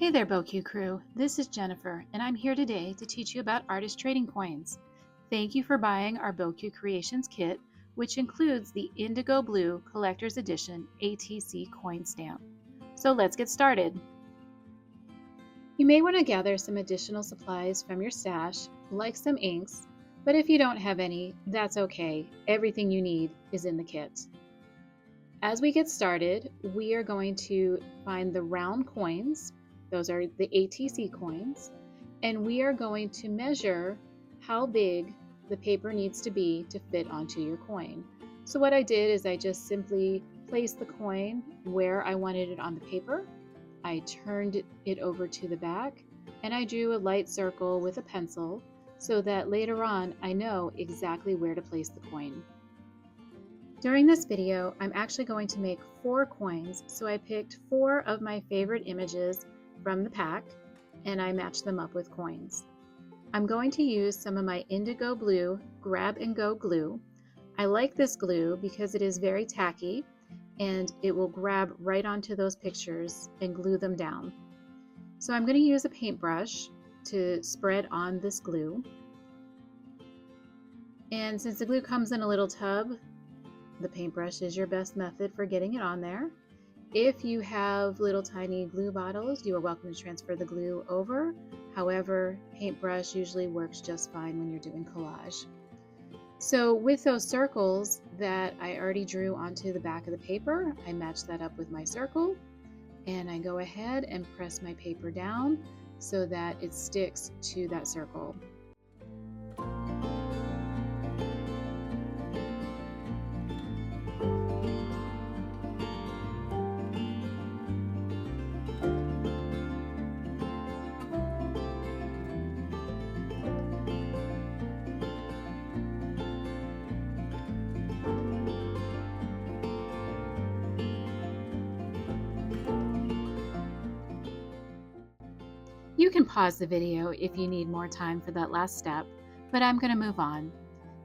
Hey there, beau crew. This is Jennifer, and I'm here today to teach you about artist trading coins. Thank you for buying our beau Creations kit, which includes the Indigo Blue Collector's Edition ATC coin stamp. So let's get started. You may want to gather some additional supplies from your stash, like some inks, but if you don't have any, that's okay. Everything you need is in the kit. As we get started, we are going to find the round coins. Those are the ATC coins. And we are going to measure how big the paper needs to be to fit onto your coin. So what I did is I just simply placed the coin where I wanted it on the paper. I turned it over to the back and I drew a light circle with a pencil so that later on I know exactly where to place the coin. During this video, I'm actually going to make 4 coins, so I picked 4 of my favorite images from the pack and I matched them up with coins. I'm going to use some of my Indigo Blue Grab and Go glue. I like this glue because it is very tacky and it will grab right onto those pictures and glue them down. So I'm going to use a paintbrush to spread on this glue. And since the glue comes in a little tub, the paintbrush is your best method for getting it on there. If you have little tiny glue bottles, you are welcome to transfer the glue over. However, paintbrush usually works just fine when you're doing collage. So with those circles that I already drew onto the back of the paper, I match that up with my circle and I go ahead and press my paper down so that it sticks to that circle. You can pause the video if you need more time for that last step, but I'm going to move on.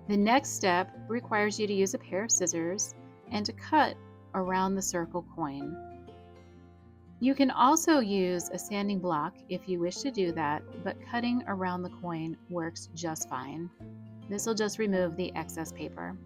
The next step requires you to use a pair of scissors and to cut around the circle coin. You can also use a sanding block if you wish to do that, but cutting around the coin works just fine. This will just remove the excess paper.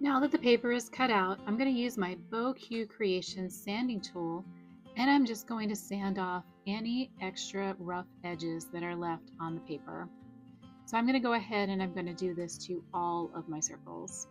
Now that the paper is cut out, I'm going to use my beau Creations sanding tool and I'm just going to sand off any extra rough edges that are left on the paper. So I'm going to go ahead and I'm going to do this to all of my circles.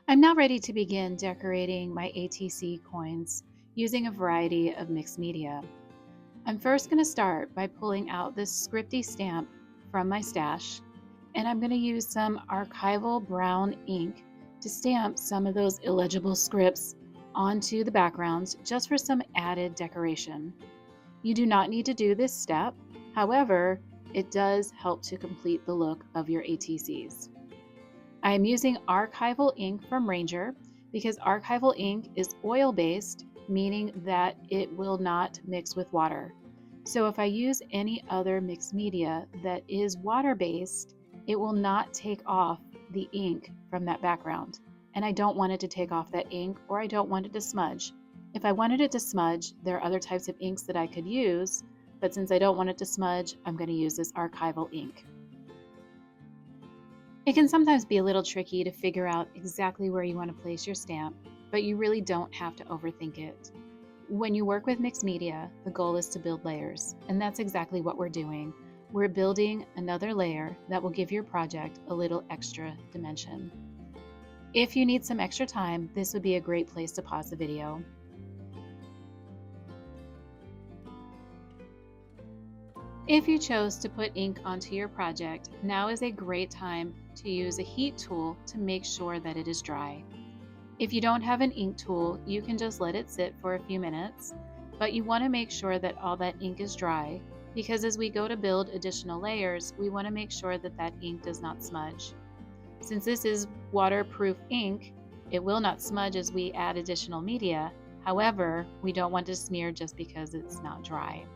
I'm now ready to begin decorating my ATC coins using a variety of mixed media. I'm first going to start by pulling out this scripty stamp from my stash, and I'm going to use some archival brown ink to stamp some of those illegible scripts onto the backgrounds just for some added decoration. You do not need to do this step, however, it does help to complete the look of your ATCs. I am using archival ink from Ranger because archival ink is oil-based, meaning that it will not mix with water. So if I use any other mixed media that is water-based, it will not take off the ink from that background. and I don't want it to take off that ink, or I don't want it to smudge. If I wanted it to smudge, there are other types of inks that I could use, but since I don't want it to smudge, I'm going to use this archival ink. It can sometimes be a little tricky to figure out exactly where you want to place your stamp, but you really don't have to overthink it. When you work with mixed media, the goal is to build layers, and that's exactly what we're doing. We're building another layer that will give your project a little extra dimension. If you need some extra time, this would be a great place to pause the video. If you chose to put ink onto your project, now is a great time to use a heat tool to make sure that it is dry. If you don't have an ink tool, you can just let it sit for a few minutes, but you want to make sure that all that ink is dry, because as we go to build additional layers, we want to make sure that that ink does not smudge. Since this is waterproof ink, it will not smudge as we add additional media. However, we don't want to smear just because it's not dry.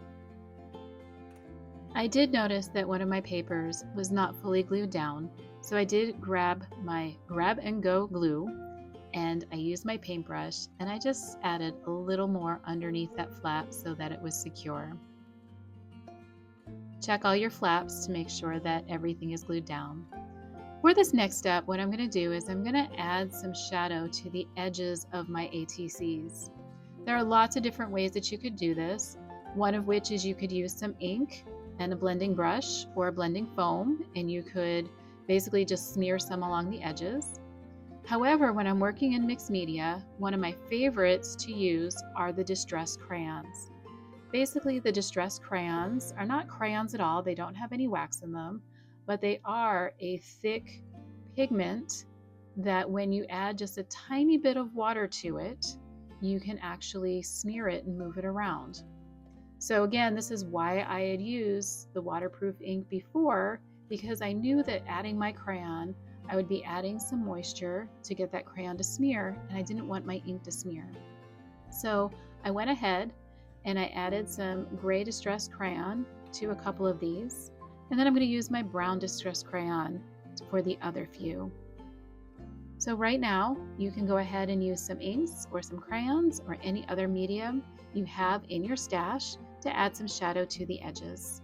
I did notice that one of my papers was not fully glued down, so I did grab my grab and go glue, and I used my paintbrush, and I just added a little more underneath that flap so that it was secure. Check all your flaps to make sure that everything is glued down. For this next step, what I'm going to do is I'm going to add some shadow to the edges of my ATCs. There are lots of different ways that you could do this, one of which is you could use some ink and a blending brush or a blending foam, and you could basically just smear some along the edges. However, when I'm working in mixed media, one of my favorites to use are the distress crayons. Basically, the distress crayons are not crayons at all. They don't have any wax in them, but they are a thick pigment that when you add just a tiny bit of water to it, you can actually smear it and move it around. So again, this is why I had used the waterproof ink before, because I knew that adding my crayon, I would be adding some moisture to get that crayon to smear, and I didn't want my ink to smear. So I went ahead and I added some gray distress crayon to a couple of these, and then I'm going to use my brown distress crayon for the other few. So right now, you can go ahead and use some inks or some crayons or any other medium you have in your stash to add some shadow to the edges.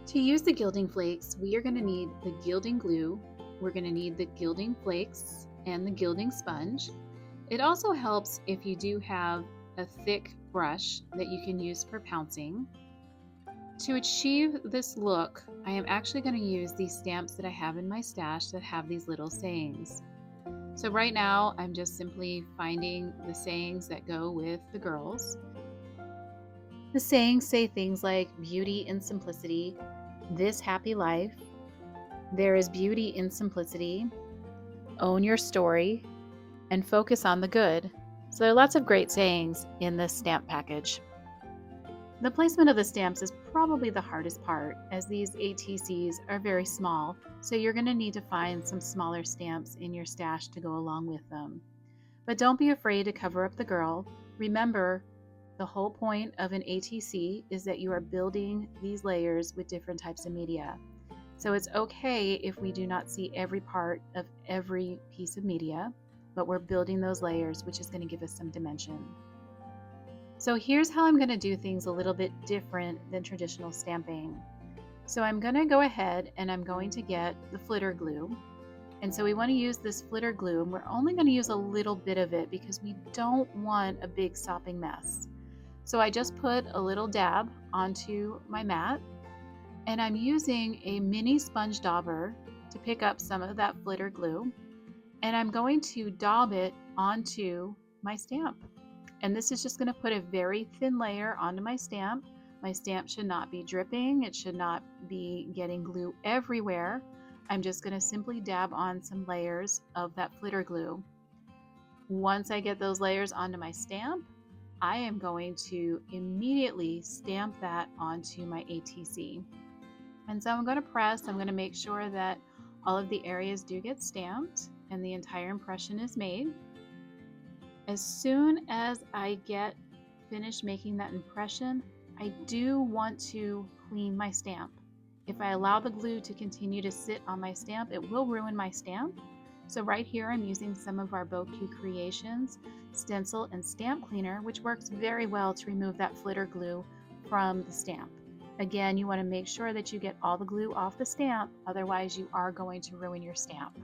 To use the gilding flakes, we are going to need the gilding glue, we're going to need the gilding flakes, and the gilding sponge. It also helps if you do have a thick brush that you can use for pouncing. To achieve this look, I am actually going to use these stamps that I have in my stash that have these little sayings. So right now, I'm just simply finding the sayings that go with the girls. The sayings say things like beauty in simplicity, this happy life, there is beauty in simplicity, own your story, and focus on the good. So there are lots of great sayings in this stamp package. The placement of the stamps is probably the hardest part, as these ATCs are very small, so you're going to need to find some smaller stamps in your stash to go along with them. But don't be afraid to cover up the girl. Remember, the whole point of an ATC is that you are building these layers with different types of media. So it's okay if we do not see every part of every piece of media, but we're building those layers, which is going to give us some dimension. So here's how I'm going to do things a little bit different than traditional stamping. So I'm going to go ahead and I'm going to get the flitter glue. And so we want to use this flitter glue, and we're only going to use a little bit of it because we don't want a big sopping mess. So I just put a little dab onto my mat, and I'm using a mini sponge dauber to pick up some of that flitter glue, and I'm going to daub it onto my stamp. And this is just going to put a very thin layer onto my stamp. My stamp should not be dripping. It should not be getting glue everywhere. I'm just going to simply dab on some layers of that flitter glue. Once I get those layers onto my stamp, I am going to immediately stamp that onto my ATC. And so I'm going to press, I'm going to make sure that all of the areas do get stamped and the entire impression is made. As soon as I get finished making that impression, I do want to clean my stamp. If I allow the glue to continue to sit on my stamp, it will ruin my stamp. So right here, I'm using some of our Beau Creations stencil and stamp cleaner, which works very well to remove that flitter glue from the stamp. Again, you want to make sure that you get all the glue off the stamp, otherwise you are going to ruin your stamp.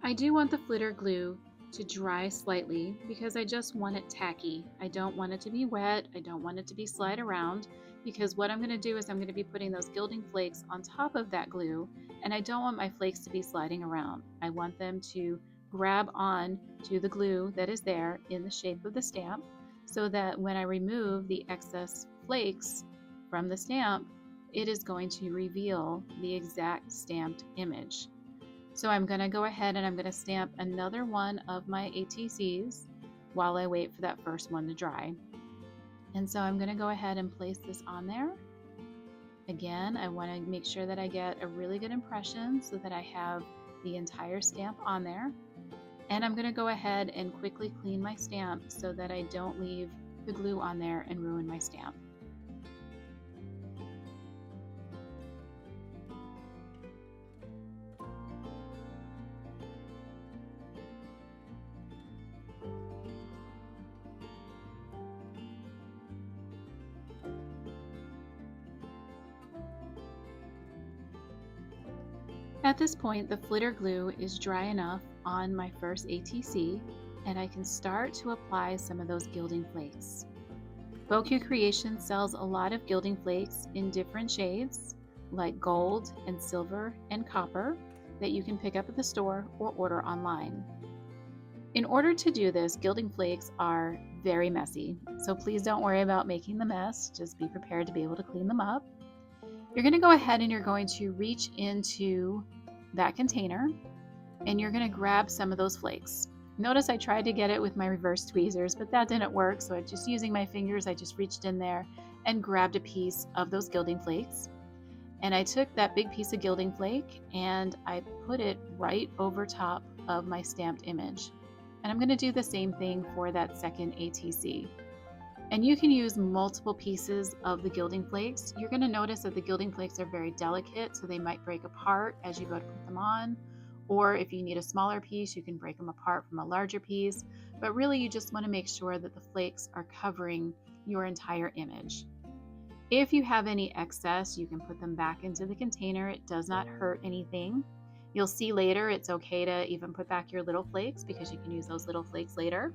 I do want the flitter glue to dry slightly because I just want it tacky. I don't want it to be wet. I don't want it to be slide around, because what I'm going to do is I'm going to be putting those gilding flakes on top of that glue, and I don't want my flakes to be sliding around. I want them to grab on to the glue that is there in the shape of the stamp, so that when I remove the excess flakes from the stamp, it is going to reveal the exact stamped image. So I'm going to go ahead and I'm going to stamp another one of my ATCs while I wait for that first one to dry. And so I'm going to go ahead and place this on there. Again, I want to make sure that I get a really good impression so that I have the entire stamp on there. And I'm going to go ahead and quickly clean my stamp so that I don't leave the glue on there and ruin my stamp. At this point, the flitter glue is dry enough on my first ATC, and I can start to apply some of those gilding flakes. Beau Creations sells a lot of gilding flakes in different shades, like gold and silver and copper, that you can pick up at the store or order online. In order to do this, gilding flakes are very messy, so please don't worry about making the mess. Just be prepared to be able to clean them up. You're going to go ahead and you're going to reach into that container and you're going to grab some of those flakes. Notice I tried to get it with my reverse tweezers, but that didn't work, so just using my fingers, I just reached in there and grabbed a piece of those gilding flakes. And I took that big piece of gilding flake and I put it right over top of my stamped image. And I'm going to do the same thing for that second ATC. And you can use multiple pieces of the gilding flakes. You're going to notice that the gilding flakes are very delicate, so they might break apart as you go to put them on. Or if you need a smaller piece, you can break them apart from a larger piece. But really, you just want to make sure that the flakes are covering your entire image. If you have any excess, you can put them back into the container. It does not hurt anything. You'll see later it's okay to even put back your little flakes because you can use those little flakes later.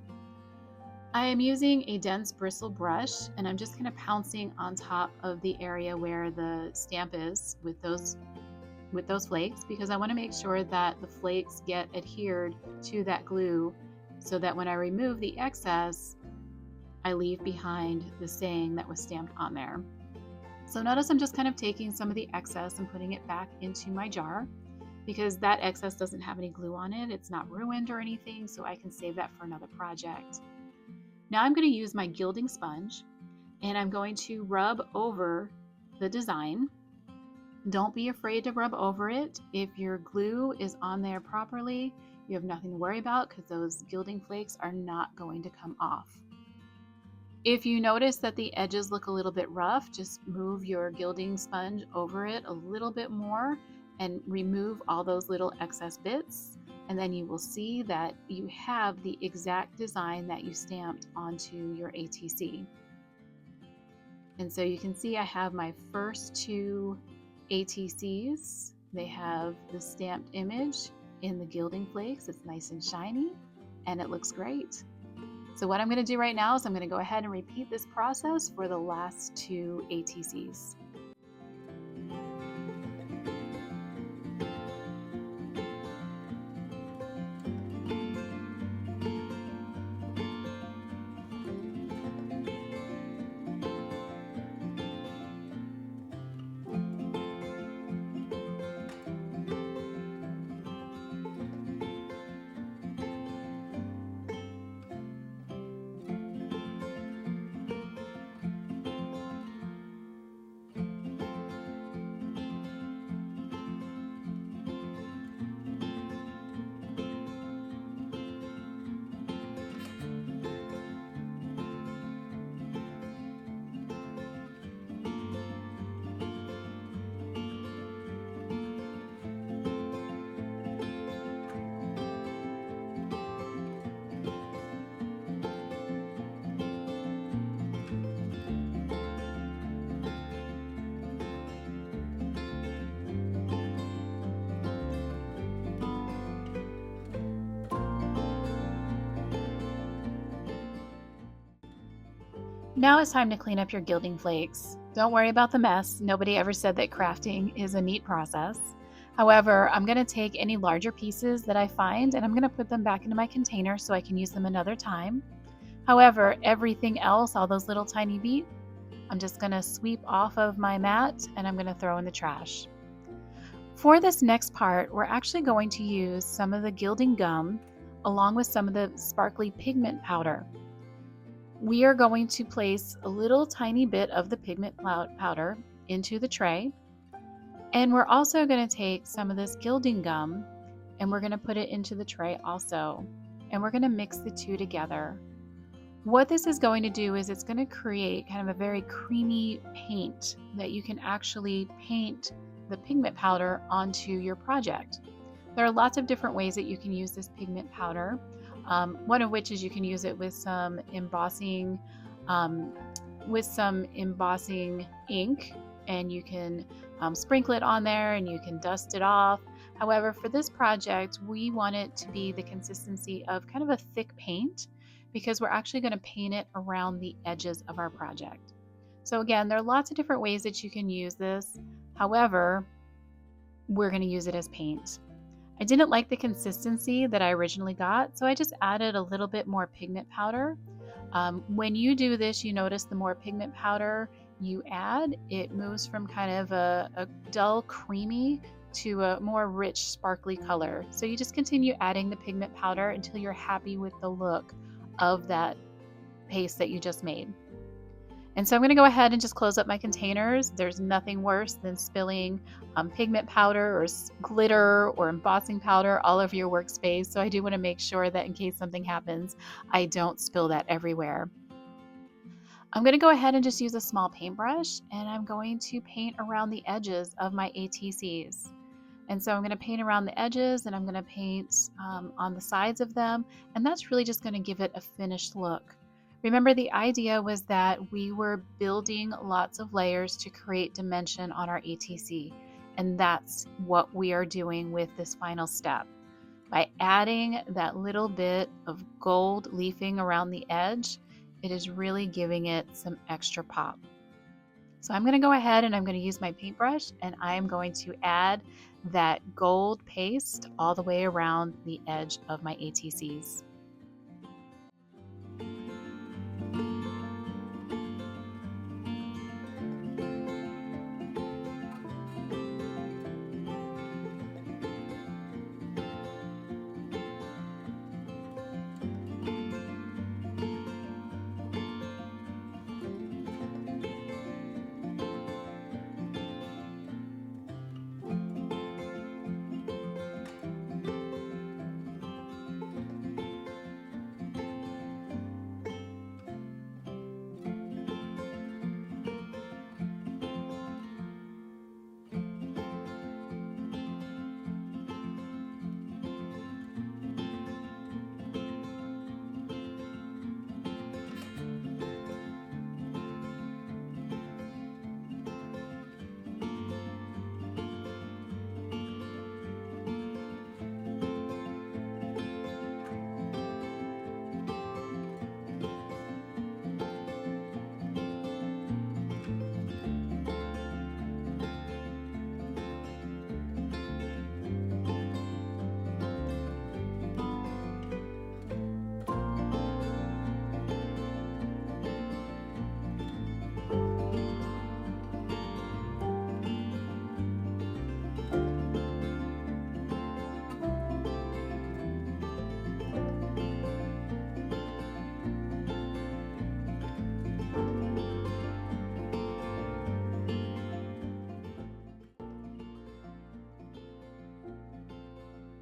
I am using a dense bristle brush, and I'm just kind of pouncing on top of the area where the stamp is with those flakes, because I want to make sure that the flakes get adhered to that glue so that when I remove the excess, I leave behind the saying that was stamped on there. So notice I'm just kind of taking some of the excess and putting it back into my jar because that excess doesn't have any glue on it. It's not ruined or anything, so I can save that for another project. Now I'm going to use my gilding sponge and I'm going to rub over the design. Don't be afraid to rub over it. If your glue is on there properly, you have nothing to worry about because those gilding flakes are not going to come off. If you notice that the edges look a little bit rough, just move your gilding sponge over it a little bit more and remove all those little excess bits, and then you will see that you have the exact design that you stamped onto your ATC. And so you can see I have my first two ATCs. They have the stamped image in the gilding flakes. It's nice and shiny and it looks great. So what I'm going to do right now is I'm going to go ahead and repeat this process for the last two ATCs. Now it's time to clean up your gilding flakes. Don't worry about the mess. Nobody ever said that crafting is a neat process. However, I'm going to take any larger pieces that I find and I'm going to put them back into my container so I can use them another time. However, everything else, all those little tiny beads, I'm just going to sweep off of my mat and I'm going to throw in the trash. For this next part, we're actually going to use some of the gilding gum along with some of the sparkly pigment powder. We are going to place a little tiny bit of the pigment powder into the tray. And we're also going to take some of this gilding gum and we're going to put it into the tray also. And we're going to mix the two together. What this is going to do is it's going to create kind of a very creamy paint that you can actually paint the pigment powder onto your project. There are lots of different ways that you can use this pigment powder. One of which is you can use it with some embossing ink, and you can sprinkle it on there and you can dust it off. However, for this project, we want it to be the consistency of kind of a thick paint because we're actually going to paint it around the edges of our project. So again, there are lots of different ways that you can use this. However, we're going to use it as paint. I didn't like the consistency that I originally got, so I just added a little bit more pigment powder. When you do this, you notice the more pigment powder you add, it moves from kind of a dull creamy to a more rich sparkly color. So you just continue adding the pigment powder until you're happy with the look of that paste that you just made. And so I'm going to go ahead and just close up my containers. There's nothing worse than spilling pigment powder or glitter or embossing powder all over your workspace. So I do want to make sure that in case something happens, I don't spill that everywhere. I'm going to go ahead and just use a small paintbrush and I'm going to paint around the edges of my ATCs. And so I'm going to paint around the edges and I'm going to paint on the sides of them. And that's really just going to give it a finished look. Remember, the idea was that we were building lots of layers to create dimension on our ATC, and that's what we are doing with this final step. By adding that little bit of gold leafing around the edge, it is really giving it some extra pop. So I'm going to go ahead and I'm going to use my paintbrush, and I am going to add that gold paste all the way around the edge of my ATCs.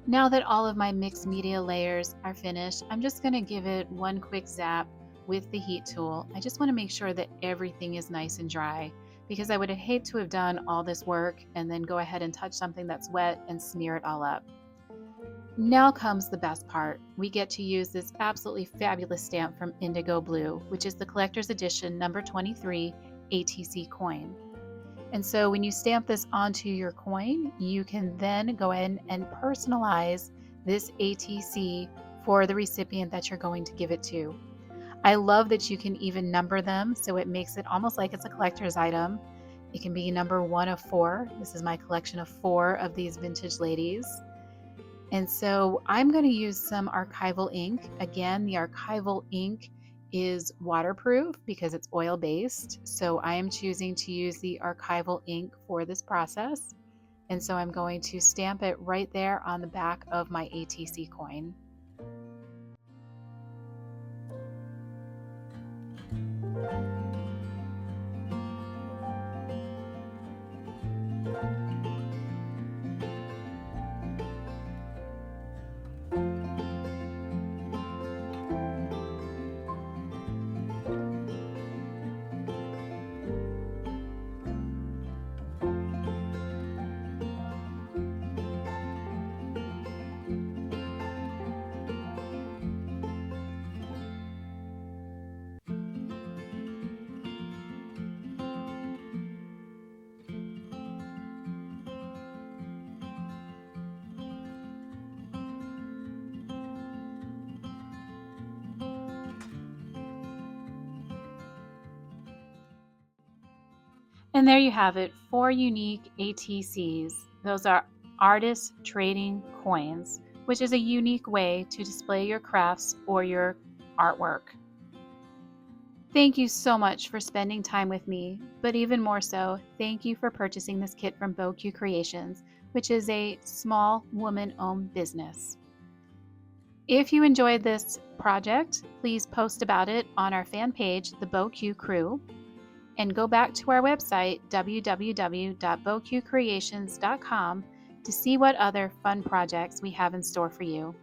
Now that all of my mixed media layers are finished, I'm just going to give it one quick zap with the heat tool. I just want to make sure that everything is nice and dry, because I would hate to have done all this work and then go ahead and touch something that's wet and smear it all up. Now comes the best part. We get to use this absolutely fabulous stamp from Indigo Blue, which is the collector's edition number 23 ATC coin. And so when you stamp this onto your coin, you can then go in and personalize this ATC for the recipient that you're going to give it to. I love that you can even number them, so it makes it almost like it's a collector's item. It can be number 1 of 4. This is my collection of 4 of these vintage ladies. And so I'm going to use some archival ink. Again, the archival ink is waterproof because it's oil-based. So I am choosing to use the archival ink for this process. And so I'm going to stamp it right there on the back of my ATC coin. And there you have it, 4 unique ATCs. Those are artist trading coins, which is a unique way to display your crafts or your artwork. Thank you so much for spending time with me, but even more so, thank you for purchasing this kit from Beau Creations, which is a small woman-owned business. If you enjoyed this project, please post about it on our fan page, The Beau Crew, and go back to our website, www.beaucreations.com, to see what other fun projects we have in store for you.